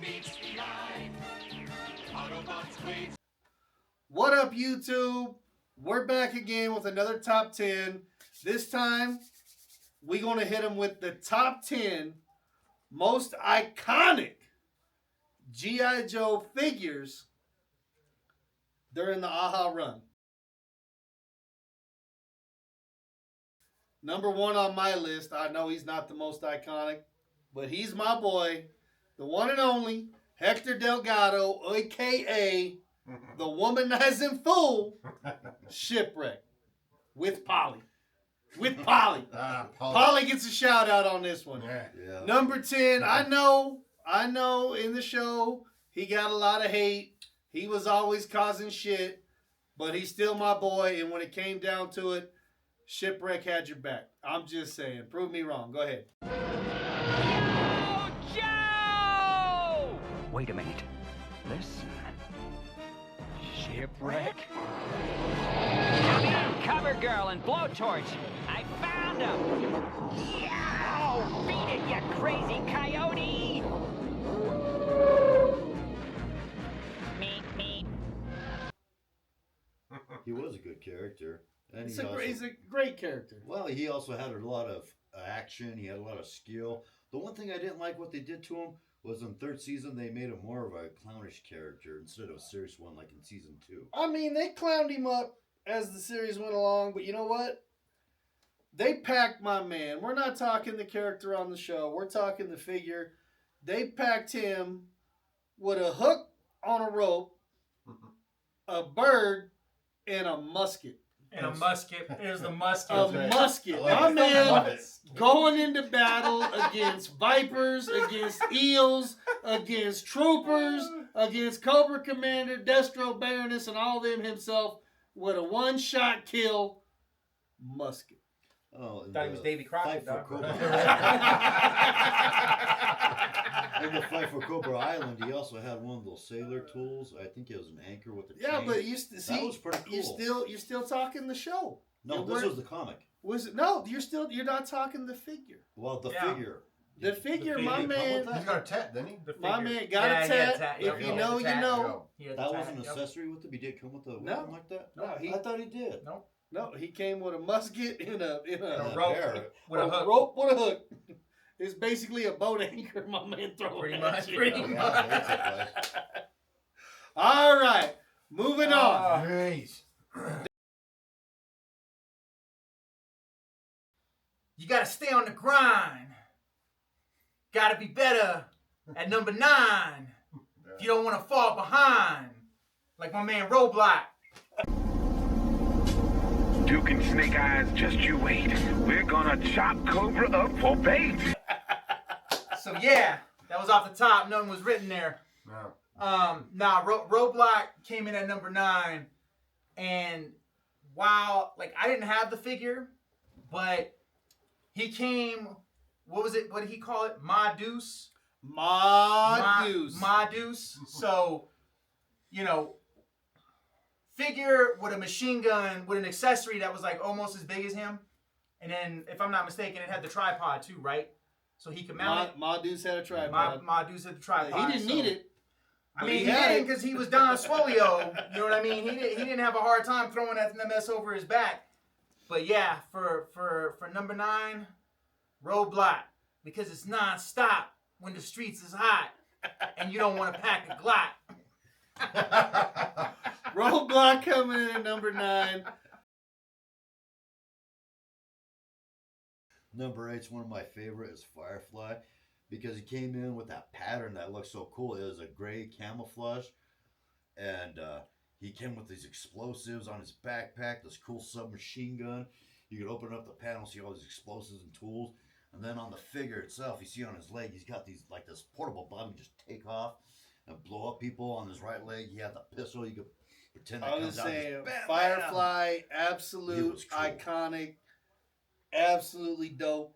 meets the eye. Autobots wait. What up, YouTube? We're back again with another top 10. This time, we're going to hit them with the top 10 most iconic G.I. Joe figures during the AHA run. Number one on my list, I know he's not the most iconic, but he's my boy, the one and only Hector Delgado, a.k.a. the womanizing fool, Shipwreck, with Polly. With Polly. Polly gets a shout out on this one. Yeah. Number 10, I know in the show he got a lot of hate. He was always causing shit, but he's still my boy, and when it came down to it, Shipwreck had your back. I'm just saying. Prove me wrong. Go ahead. Yo, Joe! Wait a minute. Listen. Shipwreck? Come here, cover girl and blowtorch. I found him. Yow! Beat it, you crazy coyote! Meep. He was a good character. And He's a great character. Well, he also had a lot of action. He had a lot of skill. The one thing I didn't like what they did to him was in third season they made him more of a clownish character instead of a serious one like in season 2. I mean, they clowned him up as the series went along, but you know what? They packed my man. We're not talking the character on the show. We're talking the figure. They packed him with a hook on a rope, a bird, and a musket. And a musket. There's the musket. A musket. My man going into battle against vipers, against eels, against troopers, against Cobra Commander, Destro, Baroness, and all them himself with a one-shot kill musket. Oh, Thought he was Davy Crockett, Fight for Cobra. In the Fight for Cobra Island, he also had one of those sailor tools. I think it was an anchor with a chain. Yeah, but you see, that was pretty cool. You're still talking the show. No, this was the comic. Was it? No, you're not talking the figure. Well, the figure. The figure, my man. He's got a tat, didn't he? My man got a tat. If you know, you know. That was an accessory with him. He did come with a weapon like that. No, I thought he did. No, he came with a musket and a rope with a hook. Rope with a hook. It's basically a boat anchor, my man. Pretty much. All right, moving on. Nice. You gotta stay on the grind. Gotta be better at number 9. If you don't want to fall behind. Like my man Roadblock. Duke and Snake Eyes, just you wait. We're gonna chop Cobra up for bait. So yeah, that was off the top. Nothing was written there. No. Roadblock came in at number 9, and while I didn't have the figure, but he came. What was it? What did he call it? Ma Deuce. So, figure with a machine gun with an accessory that was almost as big as him, and then if I'm not mistaken, it had the tripod too, right? So he could mount it. Ma Deuce had a tripod. Ma Deuce had the tripod. He didn't need it. I mean, he didn't because he was Don Swolio. You know what I mean? He didn't have a hard time throwing that mess over his back. But yeah, for number 9, Roadblock, because it's non-stop when the streets is hot and you don't want to pack a Glock. Roadblock coming in at number 9. Number 8's one of my favorite is Firefly, because he came in with that pattern that looked so cool. It was a gray camouflage, and he came with these explosives on his backpack, this cool submachine gun. You could open up the panel, see all these explosives and tools, and then on the figure itself, you see on his leg, he's got these this portable bomb you just take off and blow up people. On his right leg, he had the pistol. You could pretend that comes out. I was saying, Firefly, absolute cool. Iconic, absolutely dope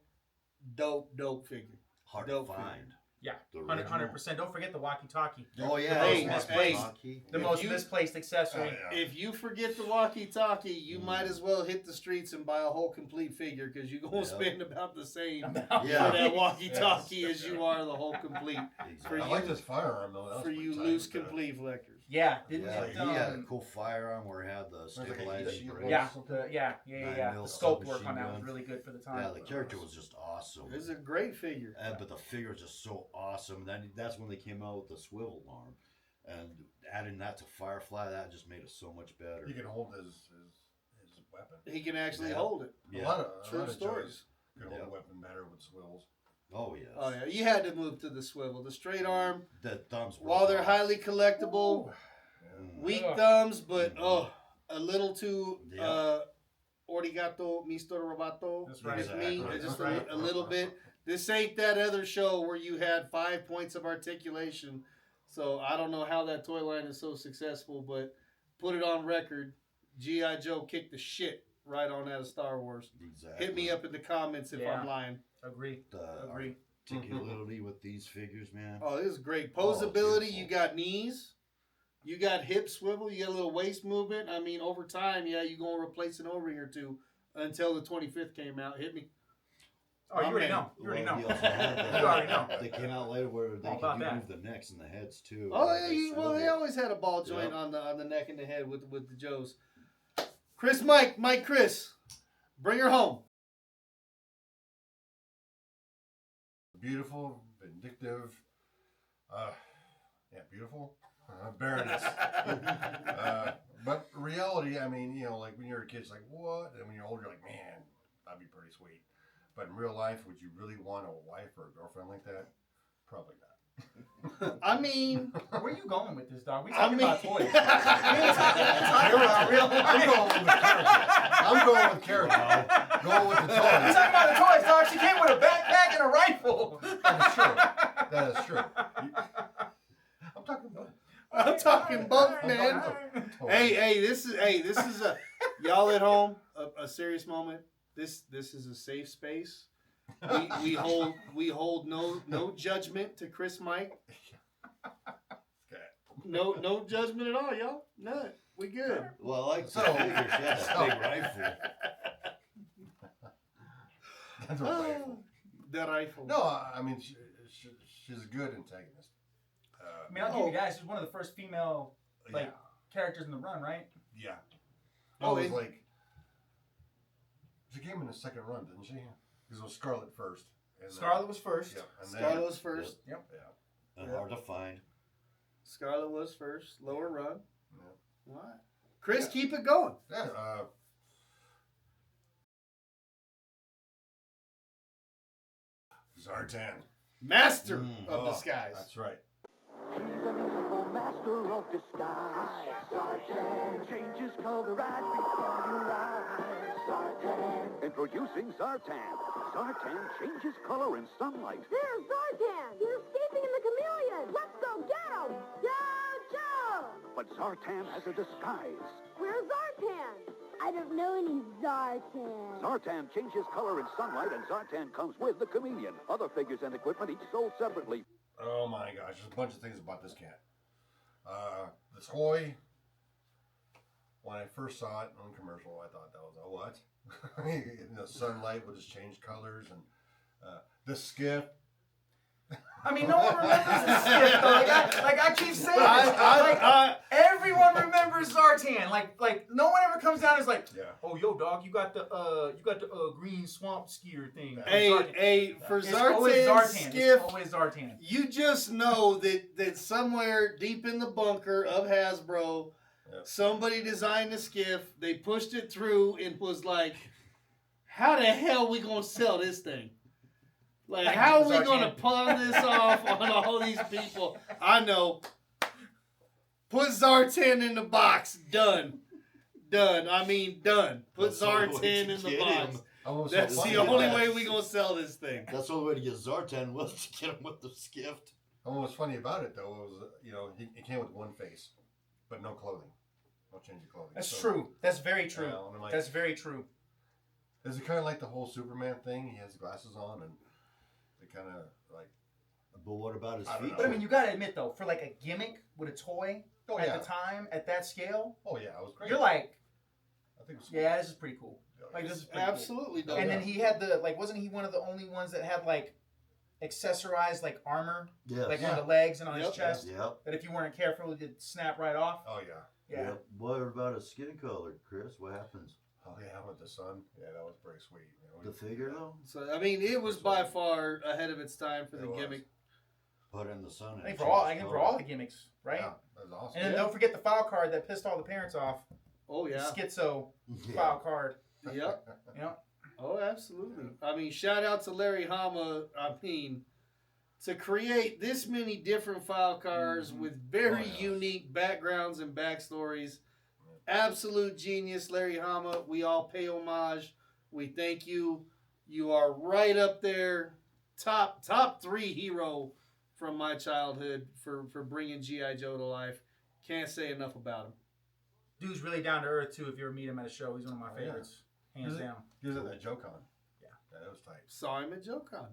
figure. Hard to find. Yeah, The 100%. Don't forget the walkie-talkie. Oh yeah, Hey, that's hey, walkie-talkie. The If most you- misplaced accessory. Yeah. If you forget the walkie-talkie, you might as well hit the streets and buy a whole complete figure because you're gonna Yep. spend about the same Yeah. for that walkie-talkie as you are the whole complete. Exactly. I like this firearm though. That was For you pretty tight loose with the- complete collectors. Yeah, didn't Yeah, it? he had a cool firearm where it had the like a heat stabilizing shield. brakes. Yeah, something. yeah. 9mm The scope work submachine on that was gun. really good for the time. Yeah, the character was just awesome. It's a great figure. But the figure was just so awesome. And then that's when they came out with the swivel arm, and adding that to Firefly, that just made it so much better. He can hold his weapon. He can actually Yeah. hold it. A lot of True Joes stories. Can hold Yeah. a weapon better with swivels. Oh yes. Oh yeah, you had to move to the swivel. The straight arm, The thumbs. were while they're off. highly collectible, weak thumbs, but a little too origato, Mr. Robato. That's right. With me, Exactly. just That's right. a little bit. This ain't that other show where you had 5 points of articulation. So I don't know how that toy line is so successful, but put it on record. G.I. Joe kicked the shit right on out of Star Wars. Exactly. Hit me up in the comments if Yeah. I'm lying. Agree. The Agree. articulability with these figures, man. Oh, this is great. Oh, Posability, beautiful. you got knees. You got hip swivel. You got a little waist movement. I mean, over time, yeah, you're going to replace an O-ring or two until the 25th came out. Hit me. Oh, you My already man. know. You already Well, know. he also had the- You already know. They came out later where they All about could that. move the necks and the heads too. Oh, Like yeah. they Well, they swivel. always had a ball joint Yep. on the neck and the head with the Joes. Chris, Mike, Chris, bring her home. Beautiful, vindictive. Beautiful. Baroness. But reality, I mean, you know, like when you're a kid, it's like, what? And when you're older, you're like, man, that'd be pretty sweet. But in real life, would you really want a wife or a girlfriend like that? Probably not. I mean, Where are you going with this, dog? We I talking mean- about toys. We ain't talking about real I'm going with character. I'm going with character. Going with the We toys. talking about the toys, dog. She came with a backpack and a rifle. That is true. That is true. I'm talking about. I'm talking both, man. Toys. Hey, this is a y'all at home a serious moment. This is a safe space. We hold no judgment to Chris Mike. Okay. No judgment at all, y'all. None. We good. Well, I like So- the figure. She had that big rifle. That's a rifle. The rifle. No, I mean, she's a good antagonist. I mean, I'll give you guys. She's one of the first female like characters in the run, right? Yeah. Oh, Oh, it was and- like. She came in the second run, didn't she? Because it was Scarlet first. And then- Scarlet was first. Yeah. And Scarlet then, was first. Yeah. And hard to find. Scarlet was first. Lower run. Yeah. What? Chris, keep it going. Yeah. Zartan. Master Mm. of Oh, disguise. That's right. He's a musical master of disguise. Zartan changes color right before your eyes. Zartan. Introducing Zartan. Zartan changes color in sunlight. There's Zartan! He's escaping in the chameleon! Let's go get him! Joe! But Zartan has a disguise. Where's Zartan? I don't know any Zartan. Zartan changes color in sunlight, and Zartan comes with the chameleon. Other figures and equipment each sold separately. Oh my gosh, there's a bunch of things about this cat. The toy, when I first saw it on commercial, I thought that was a what? The sunlight would just change colors, and the skiff. I mean, no one remembers the skiff though. Like I keep saying this. Everyone remembers Zartan. Like no one ever comes down and is like, Yeah. oh yo dog, you got the green swamp skier thing. Hey, for It's always Zartan's Zartan. skiff, It's always Zartan. you just know that somewhere deep in the bunker of Hasbro, Yep. somebody designed a skiff. They pushed it through and was like, "How the hell we gonna sell this thing? Like, how are we gonna pawn this off on all these people?" I know. Put Zartan in the box. Done. I mean, done. Put That's the only way Zartan to in the get box. him. Almost That's so the funny only about way it. we gonna sell this thing. That's the only way to get Zartan was to get him with the skift. And what was funny about it though was, he came with one face, but no clothing, no change of clothing. That's So, true. That's very true. and I'm like, That's very true. Is it kind of like the whole Superman thing? He has glasses on, and it kind of like But what about his I don't feet? know. But I mean, you gotta admit though, for like a gimmick with a toy Oh, at yeah. the time, at that scale, Oh, yeah, it was great. you're like, I think it was yeah, this is pretty cool. cool. Like this is pretty Absolutely. cool. No And doubt. then he had the like, wasn't he one of the only ones that had like accessorized like armor, Yes. like on the legs and on his Yep. chest, Yep. that if you weren't careful, it would snap right off. Oh, yeah. Yeah. Yep. What about his skin color, Chris? What happens? Oh, yeah, with the sun. Yeah, that was pretty sweet. You know, The figure though? So I mean, it was by far ahead of its time for the It was. gimmick. Put in the sun. I think for all the gimmicks, right? Yeah, that was awesome. And then Yeah. don't forget the file card that pissed all the parents off. Oh The yeah. schizo Yeah. file card. Yep. You know? Oh, absolutely. I mean, shout out to Larry Hama. I mean, to create this many different file cards with very Oh, yeah. unique backgrounds and backstories. Absolute genius, Larry Hama. We all pay homage. We thank you. You are right up there, top 3 hero from my childhood for bringing G.I. Joe to life. Can't say enough about him. Dude's really down to earth too. If you ever meet him at a show, he's one of my Oh, yeah. favorites, hands down. He was at that JoeCon. Yeah. Yeah, that was tight. Saw him at JoeCon.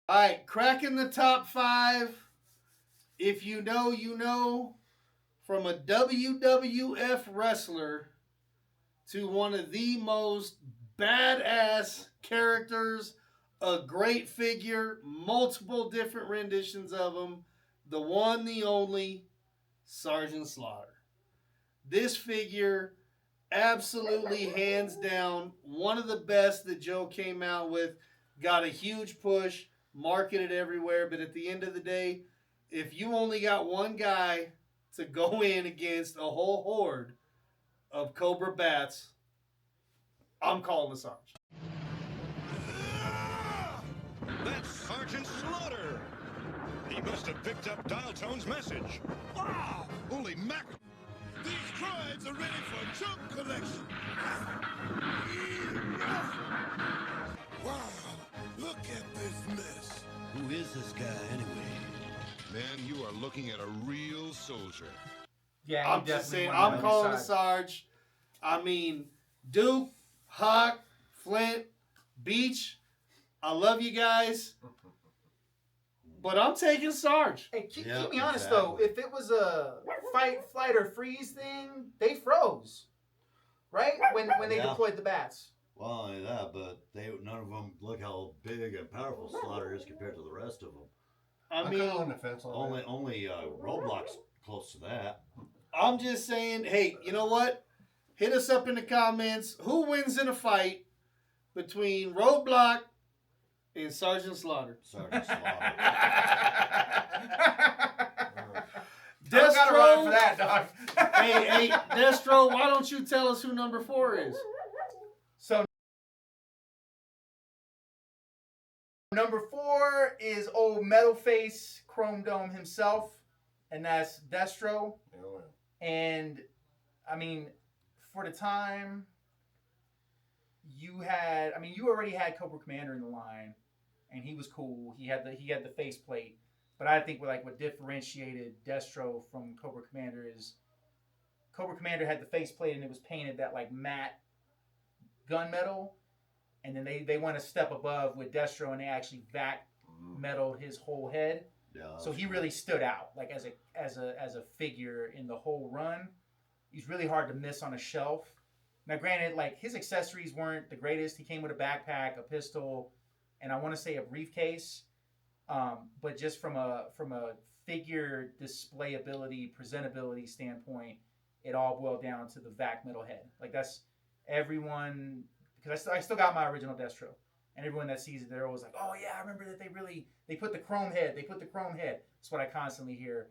All right, cracking the top 5. If you know, you know. From a WWF wrestler to one of the most badass characters, a great figure, multiple different renditions of him, the one, the only, Sergeant Slaughter. This figure, absolutely hands down, one of the best that Joe came out with. Got a huge push, marketed everywhere, but at the end of the day, if you only got one guy to go in against a whole horde of Cobra bats, I'm calling the Sarge. That's Sergeant Slaughter. He must have picked up Dial Tone's message. Wow! Holy mackerel! These droids are ready for junk collection. Wow! Look at this mess. Who is this guy anyway? Man, you are looking at a real soldier. Yeah, I'm just saying, I'm calling the Sarge. I mean, Duke, Hawk, Flint, Beach, I love you guys. But I'm taking Sarge. Hey, keep Yep, me honest exactly. though. If it was a fight, flight, or freeze thing, they froze, right? When they Yeah. deployed the bats. Well, not only that, but none of them look how big and powerful Slaughter is compared to the rest of them. I I'm mean, kind of on the fence on that. Only Roadblock's close to that. I'm just saying, hey, you know what? Hit us up in the comments. Who wins in a fight between Roadblock and Sergeant Slaughter? Sergeant Slaughter. I gotta run for that, dog. hey, Destro, why don't you tell us who number 4 is? So number 4 is old Metal Face Chrome Dome himself, and that's Destro. Oh, And I mean, for the time, you already had Cobra Commander in the line, and he was cool. He had the faceplate, but I think what differentiated Destro from Cobra Commander is Cobra Commander had the faceplate and it was painted that like matte gunmetal, and then they went a step above with Destro and they actually vac metaled his whole head. Yeah, So he really stood out, like as a figure in the whole run. He's really hard to miss on a shelf. Now, granted, like his accessories weren't the greatest. He came with a backpack, a pistol, and I want to say a briefcase. But just from a figure displayability, presentability standpoint, it all boiled down to the vac metal head. Like that's everyone, because I still got my original Destro. And everyone that sees it, they're always like, "Oh yeah, I remember that they put the chrome head. They put the chrome head." That's what I constantly hear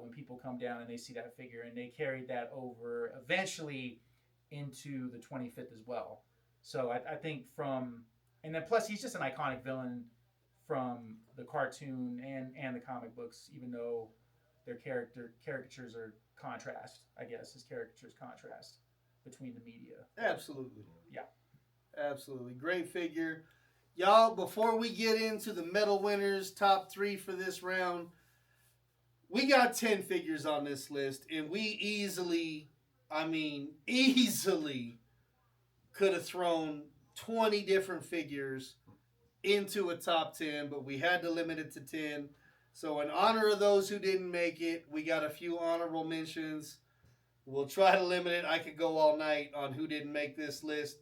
when people come down and they see that figure, and they carried that over eventually into the 25th as well. So I think and then plus he's just an iconic villain from the cartoon and the comic books, even though their caricatures are contrast. I guess his caricatures contrast between the media. Absolutely. Yeah. Absolutely. Great figure. Y'all, before we get into the medal winners, top 3 for this round, we got 10 figures on this list, and we easily could have thrown 20 different figures into a top 10, but we had to limit it to 10. So in honor of those who didn't make it, we got a few honorable mentions. We'll try to limit it. I could go all night on who didn't make this list.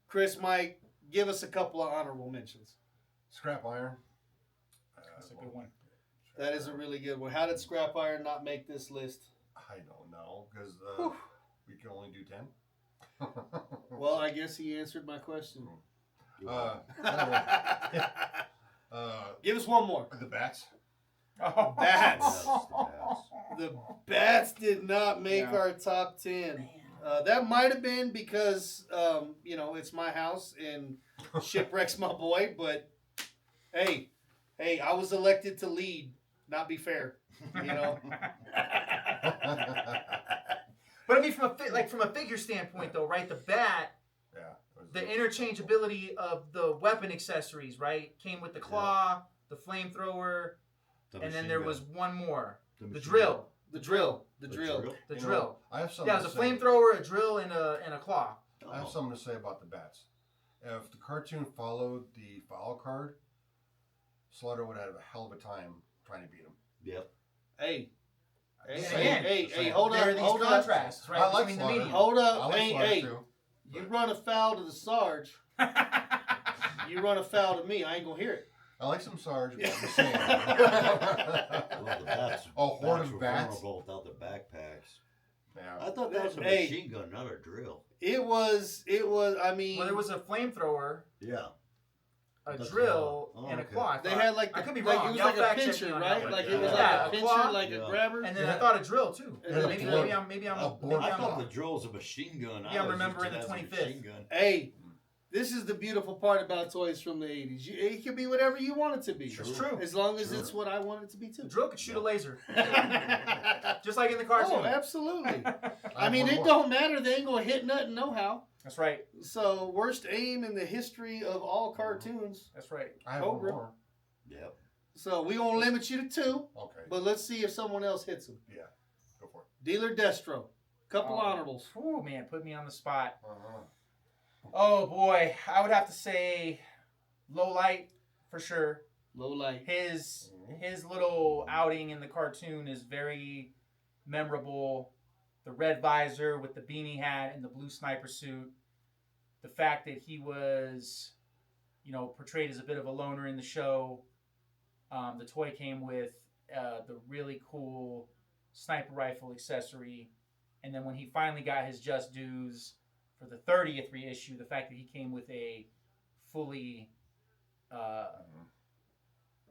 Chris, Mike, give us a couple of honorable mentions. Scrap iron. That's a good one. That is a really good one. How did Scrap Iron not make this list? I don't know, because we can only do 10. Well, I guess he answered my question. Give us one more. The bats. Oh. Bats. Yes, The Bats did not make our top 10. That might have been because, it's my house and shipwrecks my boy. But, hey, I was elected to lead, not be fair. But I mean, from a figure standpoint, though, right? The bat, the interchangeability of the weapon accessories, right, came with the claw, the flamethrower, and then there was one more, the drill. The drill. I have something. Yeah, it was a flamethrower, a drill, and a claw. I have something to say about the bats. If the cartoon followed the foul card, Slaughter would have a hell of a time trying to beat him. Yep. Hey, Hey, hold there are up, these hold up. contrasts, right? I like between the Slaughter. medium. Hold up. I like Slaughter Hey, too. you run a foul to the Sarge. You run a foul to me, I ain't gonna hear it. I like some Sarge, but I'm just saying. Well, the bats. Horde bats of were bats. vulnerable without the backpacks. Yeah. I thought that was a Hey. machine gun, not a drill. It was, I mean. Well, there was a flamethrower, Yeah. a That's drill, right. Oh, and a okay. claw. They had like I could be like, wrong. it was Y'all like a fact check me pincher, on right? that one. Like it was Yeah, like a a pincher, claw. like a Yeah. grabber. And then I thought a drill too. And then Maybe a drill. I'm A I board thought the drill was a machine gun. Yeah, I'm I was remembering used to the that as a 25th. machine gun. Hey, this is the beautiful part about toys from the 80s. It can be whatever you want it to be. It's true. As long as it's what I want it to be The too. drill could shoot a laser, just like in the cartoon. Oh, absolutely. I have mean, one it more. don't matter. They ain't gonna hit nothing, no how. That's right. So, worst aim in the history of all cartoons. That's right. I have one Cobra. more. Yep. So, we gonna limit you to 2, Okay. but let's see if someone else hits them. Yeah. Go for it. Dealer Destro. Couple Oh. honorables. Oh man, put me on the spot. Uh-huh. Oh boy, I would have to say Low Light for sure. Low light. His little outing in the cartoon is very memorable. The red visor with the beanie hat and the blue sniper suit. The fact that he was, portrayed as a bit of a loner in the show. The toy came with the really cool sniper rifle accessory. And then when he finally got his just dues for the 30th reissue, the fact that he came with a fully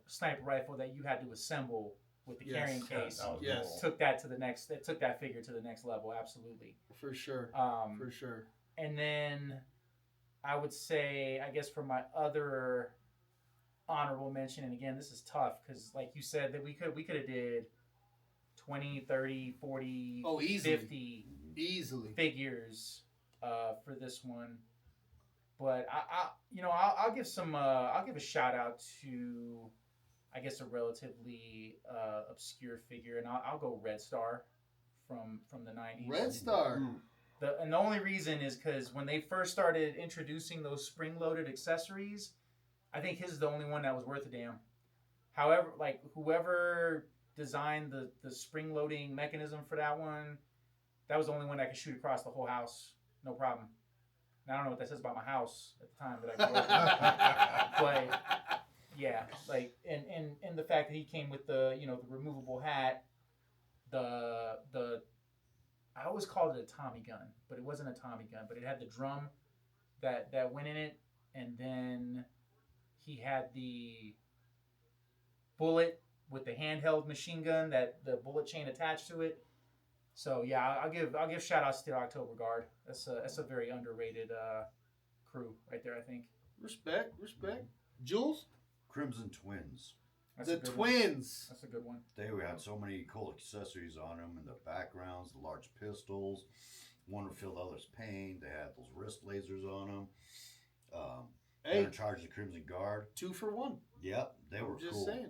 sniper rifle that you had to assemble with the carrying case That was Yes. cool. took that figure to the next level. Absolutely. For sure. For sure. And then I would say, I guess for my other honorable mention, and again, this is tough because like you said that we could have did 20, 30, 40, Oh, easily. 50 Easily. figures for this one. But I'll give a shout out to, I guess, a relatively obscure figure, and I'll go Red Star from the 90s. Red Star. And the only reason is because when they first started introducing those spring-loaded accessories, I think his is the only one that was worth a damn. However, like whoever designed the spring-loading mechanism for that one, that was the only one that could shoot across the whole house, no problem. And I don't know what that says about my house at the time that I grew up, but yeah, like and the fact that he came with the the removable hat, the I always called it a Tommy gun, but it wasn't a Tommy gun, but it had the drum that went in it, and then he had the bullet with the handheld machine gun that the bullet chain attached to it. So yeah, I'll give shout outs to the October Guard. That's a very underrated crew right there, I think. Respect. Jules? Crimson Twins. That's The a good one. Twins. That's a good one. They had so many cool accessories on them in the backgrounds, the large pistols. One would feel the other's pain. They had those wrist lasers on them. They Hey, were in charge of the Crimson Guard. 2 for 1. Yep, they were Just cool. saying.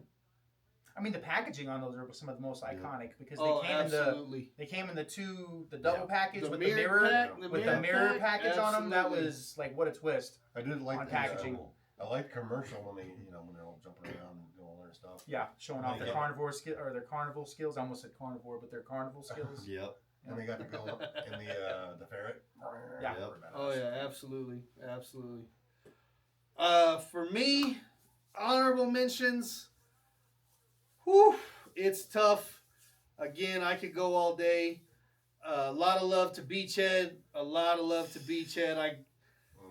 I mean, the packaging on those are some of the most iconic because Oh, they came absolutely. in the double package The with mirror the mirror pack- the with mirror the mirror pack, package on them. That absolutely. was like what a twist. I did like On the, packaging. I like commercial when they, when they're all jumping around and doing all their stuff. Yeah, showing off their Yeah. carnivore skill or their carnival skills. I almost said carnivore, but their carnival skills. Yep. And they got to go up in the ferret. Yeah. Yep. Oh yeah, absolutely, absolutely. For me, honorable mentions. Whew, it's tough. Again, I could go all day. A lot of love to Beachhead. A lot of love to Beachhead.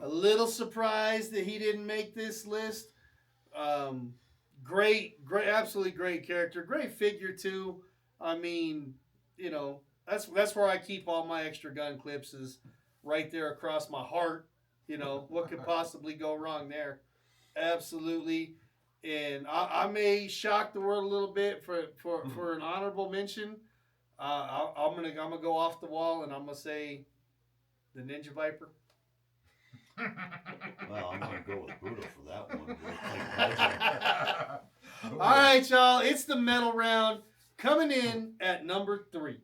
A little surprised that he didn't make this list. Great, absolutely great character. Great figure too. I mean, that's where I keep all my extra gun clips is right there across my heart. What could possibly go wrong there? Absolutely. And I may shock the world a little bit for an honorable mention. I'm gonna go off the wall and I'm gonna say the Ninja Viper. Well, I'm going to go with Buddha for that one. All right, y'all. It's the medal round coming in at number 3.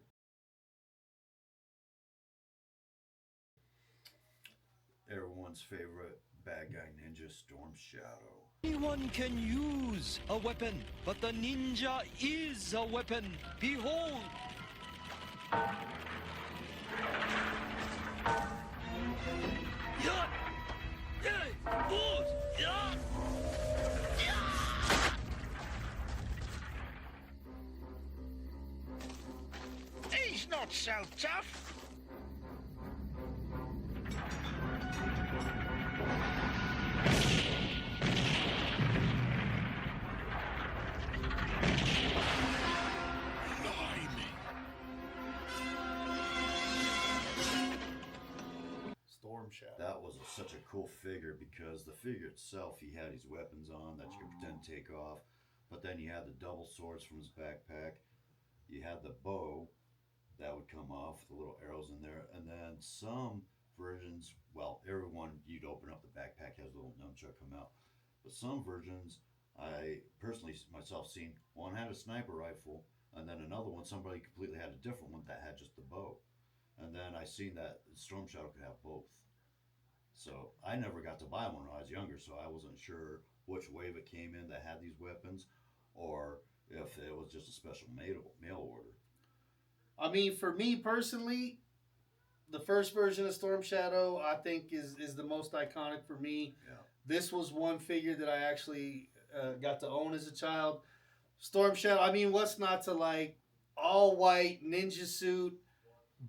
Everyone's favorite bad guy ninja, Storm Shadow. Anyone can use a weapon, but the ninja is a weapon. Behold! He's not so tough. Storm Shadow. That was such a cool figure because the figure itself, he had his weapons on that you could pretend to take off. But then you had the double swords from his backpack. You had the bow that would come off, the little arrows in there. And then some versions, well, everyone, you'd open up the backpack, has a little nunchuck come out. But some versions, I personally myself seen, one had a sniper rifle, and then another one, somebody completely had a different one that had just the bow. And then I seen that Storm Shadow could have both. So I never got to buy one when I was younger, so I wasn't sure which wave it came in that had these weapons, or if it was just a special mail order. I mean, for me personally, the first version of Storm Shadow, I think, is the most iconic for me. Yeah. This was one figure that I actually got to own as a child. Storm Shadow, I mean, what's not to like? All white, ninja suit,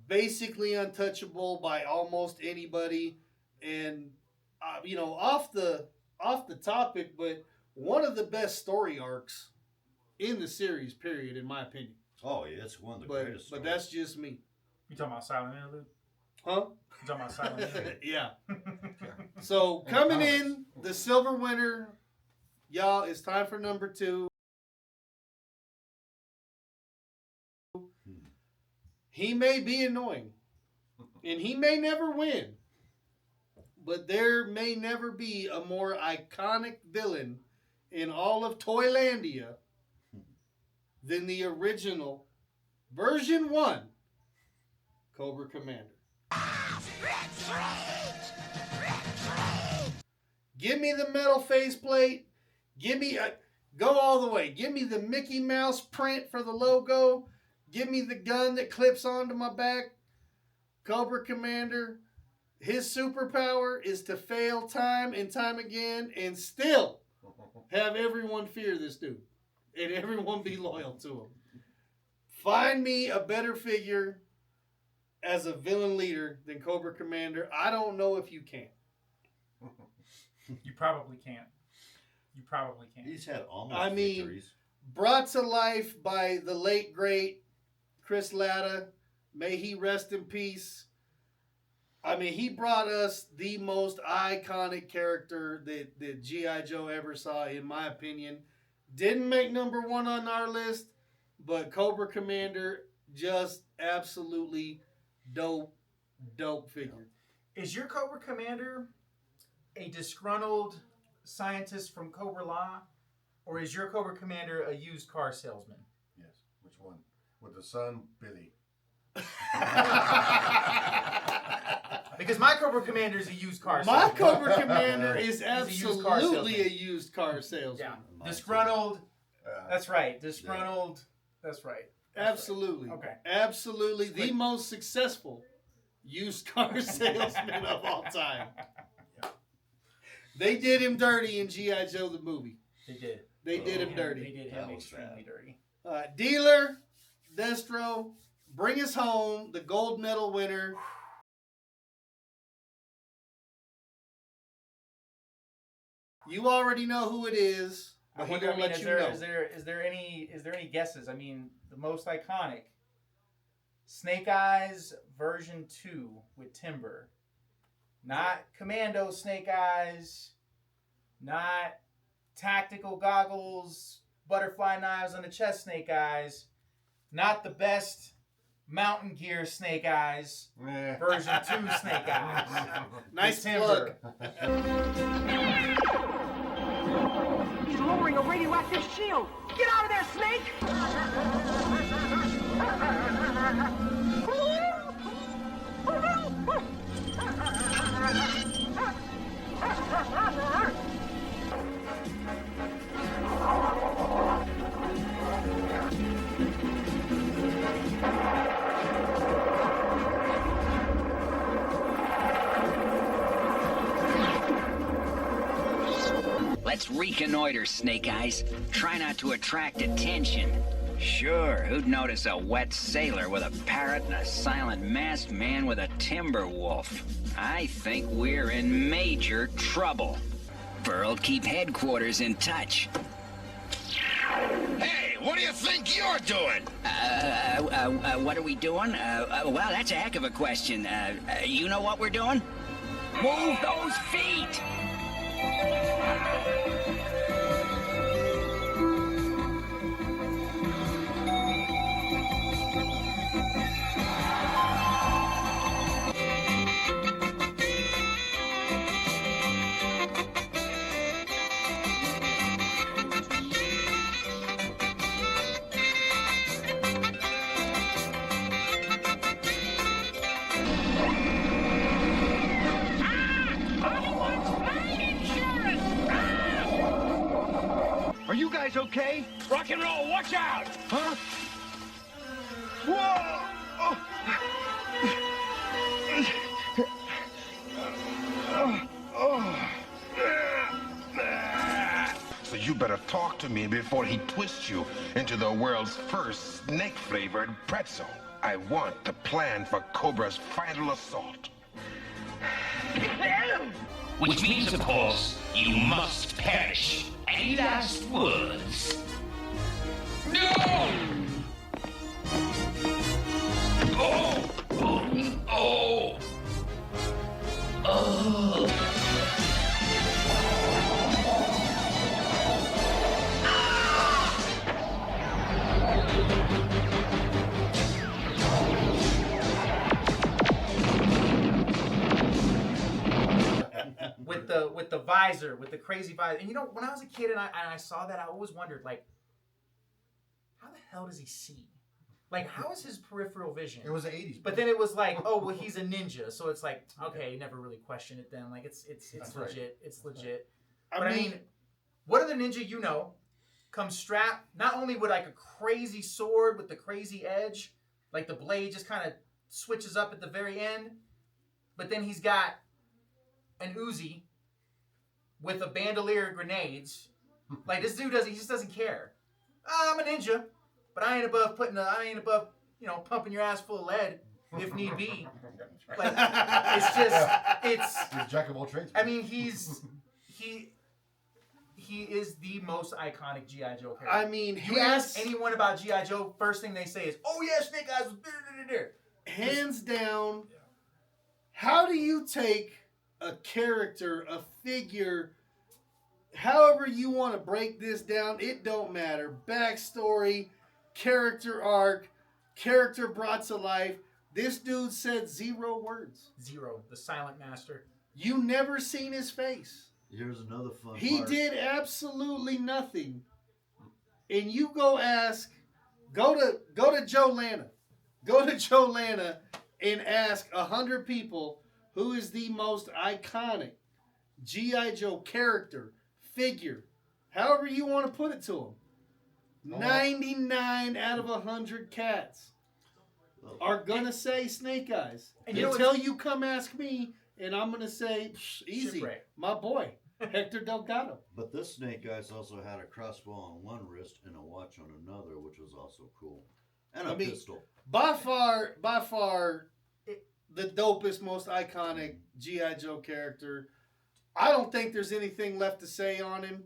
basically untouchable by almost anybody. And, off the topic, but one of the best story arcs in the series, period, in my opinion. Oh, yeah, it's one of the greatest But stories. that's just me. You talking about Silent Interlude? Huh? You talking about Silent Interlude? Yeah. So, coming in, the silver winner, y'all, it's time for number 2. He may be annoying, and he may never win, but there may never be a more iconic villain in all of Toylandia than the original version 1 Cobra Commander. Give me the metal faceplate. Go all the way. Give me the Mickey Mouse print for the logo. Give me the gun that clips onto my back. Cobra Commander. His superpower is to fail time and time again and still have everyone fear this dude. And everyone be loyal to him. Find me a better figure as a villain leader than Cobra Commander. I don't know if you can. You probably can't. You probably can't. He's had almost victories. Brought to life by the late, great Chris Latta. May he rest in peace. I mean, he brought us the most iconic character that G.I. Joe ever saw, in my opinion. Didn't make number 1 on our list, but Cobra Commander, just absolutely dope figure. Is your Cobra Commander a disgruntled scientist from Cobra Law, or is your Cobra Commander a used car salesman? Yes. Which one? With the son, Billy. Because my Cobra Commander is a used car My salesman. Cobra Commander is He's a used car absolutely salesman. a used car salesman. Yeah. Disgruntled. That's right. Disgruntled. That's right. Absolutely. Okay. Absolutely the most successful used car salesman of all time. They did him dirty in G.I. Joe the movie. They did. They did him dirty. They did him extremely dirty. Dealer, Destro, bring us home, the gold medal winner. You already know who it is. I But wonder, let is you there, know. is there any guesses? I mean, the most iconic, Snake Eyes version 2 with Timber. Not Commando Snake Eyes, not tactical goggles, butterfly knives on the chest Snake Eyes, not the best Mountain Gear Snake Eyes, version 2 Snake Eyes. Nice Timber. He's lowering a radioactive shield. Get out of there, Snake! Let's reconnoiter, Snake Eyes. Try not to attract attention. Sure, who'd notice a wet sailor with a parrot and a silent masked man with a timber wolf? I think we're in major trouble. Burl, keep headquarters in touch. Hey, what do you think you're doing? What are we doing? Well, that's a heck of a question. You know what we're doing? Move those feet! Are you guys okay? Rock and roll, watch out! Huh? Whoa! So you better talk to me before he twists you into the world's first snake-flavored pretzel. I want the plan for Cobra's final assault. Which means, of course, you must perish. Any last words? No! Oh! Oh! Oh! Oh! With the visor, with the crazy visor. And you know, when I was a kid and I saw that, I always wondered, like, how the hell does he see? Like, how is his peripheral vision? It was the 80s. But then it was like, oh, well, he's a ninja. So it's like, okay, never really question it then. Like, it's legit. Right. It's legit. But I mean, what other ninja you know comes strapped not only with like a crazy sword with the crazy edge, like the blade just kind of switches up at the very end, but then he's got an Uzi with a bandolier of grenades. Like, this dude he just doesn't care. I'm a ninja, but I ain't above pumping your ass full of lead if need be. Like, it's jack of all trades. I mean, he is the most iconic G.I. Joe character. I mean, you ask anyone about G.I. Joe, first thing they say is, "Oh yeah, Snake Eyes was hands down." How do you take a character, a figure, however you want to break this down, it don't matter. Backstory, character arc, character brought to life. This dude said 0 words. 0. The silent master. You never seen his face. Here's another fun He part. did absolutely nothing. And you go to Joe Lana. Go to Joe Lana and ask 100 people who is the most iconic G.I. Joe character, figure, however you want to put it to him. 99 out of 100 cats are going to say Snake Eyes. Until you come ask me, and I'm going to say, easy, my boy, Hector Delgado. But this Snake Eyes also had a crossbow on one wrist and a watch on another, which was also cool. And a pistol. By far, the dopest, most iconic G.I. Joe character. I don't think there's anything left to say on him.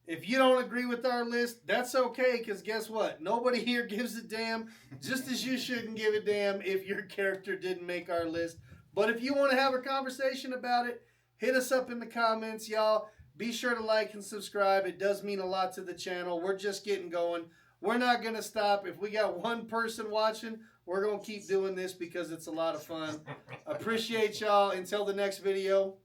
If you don't agree with our list, that's okay, because guess what? Nobody here gives a damn, just as you shouldn't give a damn if your character didn't make our list. But if you want to have a conversation about it, hit us up in the comments, y'all. Be sure to like and subscribe. It does mean a lot to the channel. We're just getting going. We're not going to stop. If we got one person watching, we're going to keep doing this because it's a lot of fun. Appreciate y'all. Until the next video.